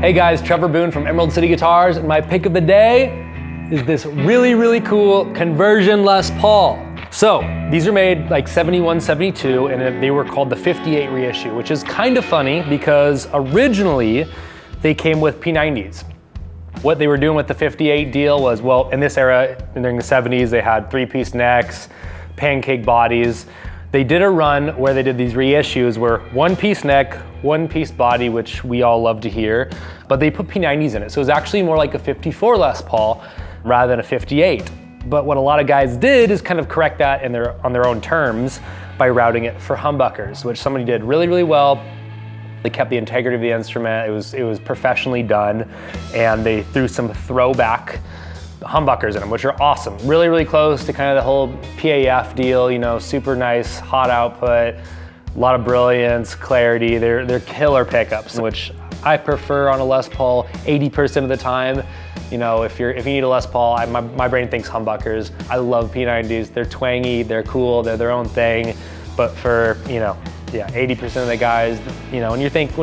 Hey guys, Trevor Boone from Emerald City Guitars, and my pick of the day is this really cool conversion Les Paul. So these are made like 71, 72, and they were called the 58 reissue, which is kind of funny because originally they came with P90s. What they were doing with the 58 deal was, well, in this era, during the 70s, they had 3-piece necks, pancake bodies. They did a run where they did these reissues where 1-piece neck, 1-piece body, which we all love to hear, but they put P90s in it. So it was actually more like a 54 Les Paul rather than a 58. But what a lot of guys did is kind of correct that on their own terms by routing it for humbuckers, which somebody did really well. They kept the integrity of the instrument. It was professionally done, and they threw some throwback humbuckers in them, which are awesome. Really close to kind of the whole PAF deal, you know, super nice, hot output, a lot of brilliance, clarity. They're killer pickups, which I prefer on a Les Paul 80% of the time. You know, if you need a Les Paul, my brain thinks humbuckers. I love P90s. They're twangy, they're cool, they're their own thing. But for, you know, yeah, 80% of the guys, you know, when you think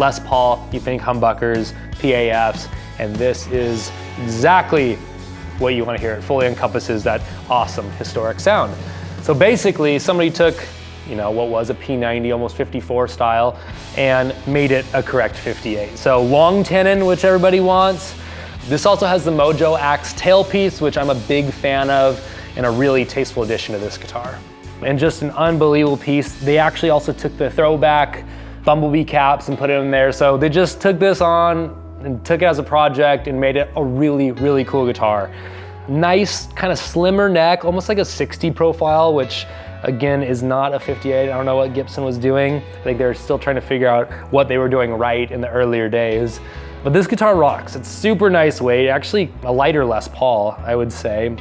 Les Paul, you think humbuckers, PAFs, and this is exactly what you want to hear. It fully encompasses that awesome historic sound. So basically, somebody took, you know, what was a P90, almost 54 style, and made it a correct 58. So long tenon, which everybody wants. This also has the Mojo Axe tailpiece, which I'm a big fan of, and a really tasteful addition to this guitar. And just an unbelievable piece. They actually also took the throwback bumblebee caps and put it in there. So they just took this on and took it as a project and made it a really cool guitar. Nice, kind of slimmer neck, almost like a 60 profile, which again is not a 58. I don't know what Gibson was doing. I think they're still trying to figure out what they were doing right in the earlier days. But this guitar rocks. It's super nice weight, actually a lighter Les Paul, I would say.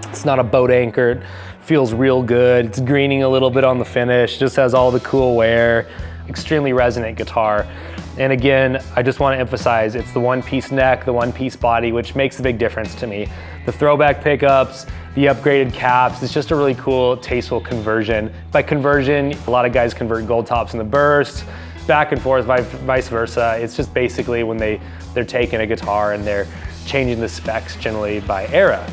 It's not a boat anchor. It feels real good. It's greening a little bit on the finish, just has all the cool wear. Extremely resonant guitar. And again, I just want to emphasize, it's the 1-piece neck, the 1-piece body, which makes a big difference to me. The throwback pickups, the upgraded caps, it's just a really cool, tasteful conversion. By conversion, a lot of guys convert gold tops in the burst, back and forth, vice versa. It's just basically when they're taking a guitar and they're changing the specs generally by era.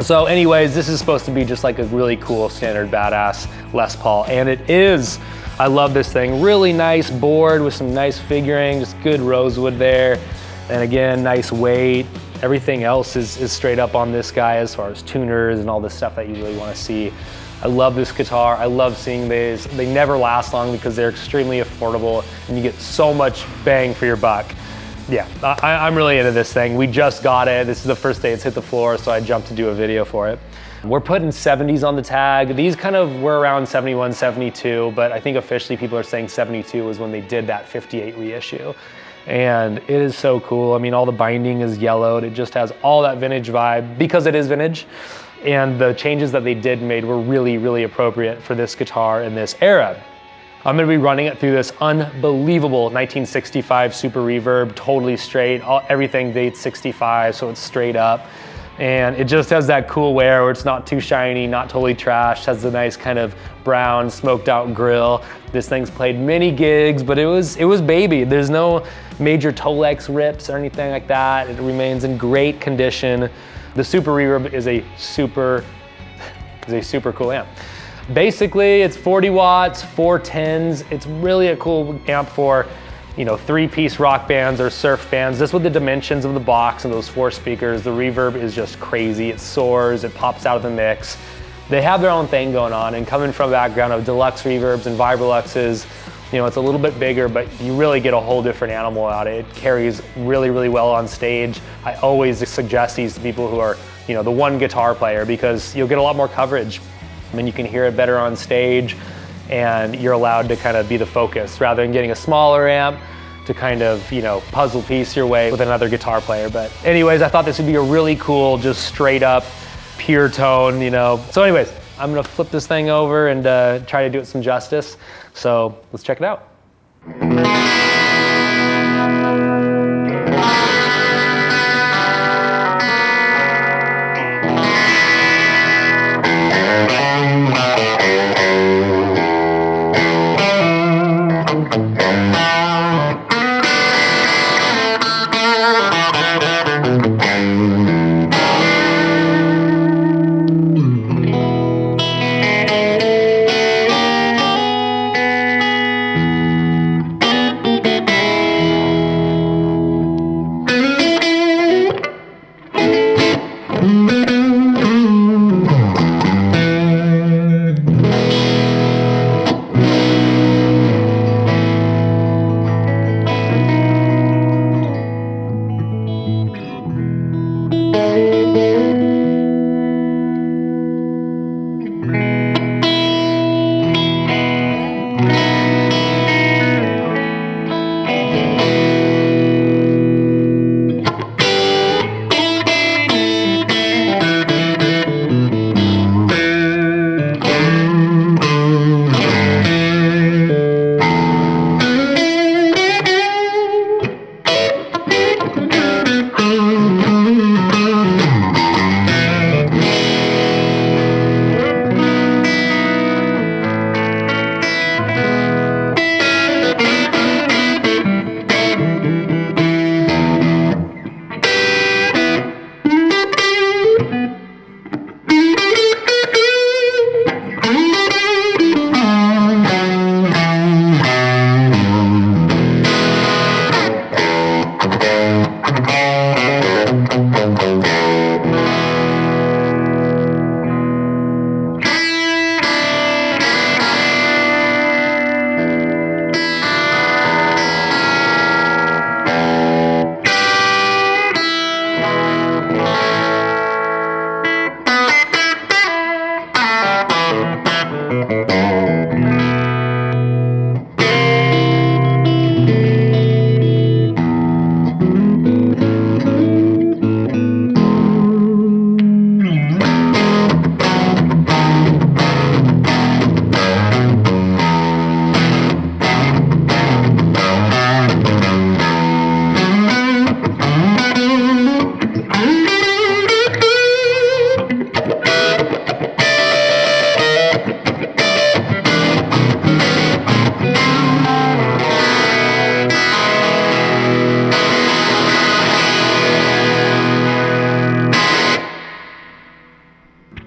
So anyways, this is supposed to be just like a really cool, standard, badass Les Paul, and it is. I love this thing. Really nice board with some nice figuring, just good rosewood there. And again, nice weight. Everything else is straight up on this guy as far as tuners and all the stuff that you really want to see. I love this guitar. I love seeing these. They never last long because they're extremely affordable and you get so much bang for your buck. Yeah, I'm really into this thing. We just got it. This is the first day it's hit the floor, so I jumped to do a video for it. We're putting 70s on the tag. These kind of were around 71, 72, but I think officially people are saying 72 was when they did that 58 reissue. And it is so cool. I mean, all the binding is yellowed. It just has all that vintage vibe because it is vintage. And the changes that they made were really appropriate for this guitar in this era. I'm gonna be running it through this unbelievable 1965 Super Reverb, totally straight. Everything dates 65, so it's straight up. And it just has that cool wear where it's not too shiny, not totally trashed, has a nice kind of brown smoked out grill. This thing's played many gigs, but it was baby. There's no major Tolex rips or anything like that. It remains in great condition. The Super Reverb is a super cool amp. Basically, it's 40 watts, 4 10s. It's really a cool amp for, you know, 3-piece rock bands or surf bands. Just with the dimensions of the box and those 4 speakers, the reverb is just crazy. It soars, it pops out of the mix. They have their own thing going on, and coming from a background of deluxe reverbs and Vibroluxes, you know, it's a little bit bigger, but you really get a whole different animal out of it. It carries really well on stage. I always suggest these to people who are, you know, the one guitar player, because you'll get a lot more coverage. I mean, you can hear it better on stage, and you're allowed to kind of be the focus rather than getting a smaller amp to kind of, you know, puzzle piece your way with another guitar player. But anyways, I thought this would be a really cool, just straight up pure tone, you know. So anyways, I'm gonna flip this thing over and try to do it some justice. So let's check it out.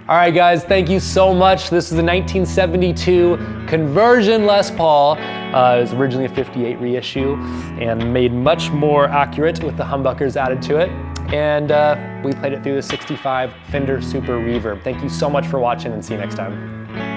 All right, guys, thank you so much. This is a 1972 conversion Les Paul. It was originally a 58 reissue and made much more accurate with the humbuckers added to it. And we played it through the 65 Fender Super Reverb. Thank you so much for watching, and see you next time.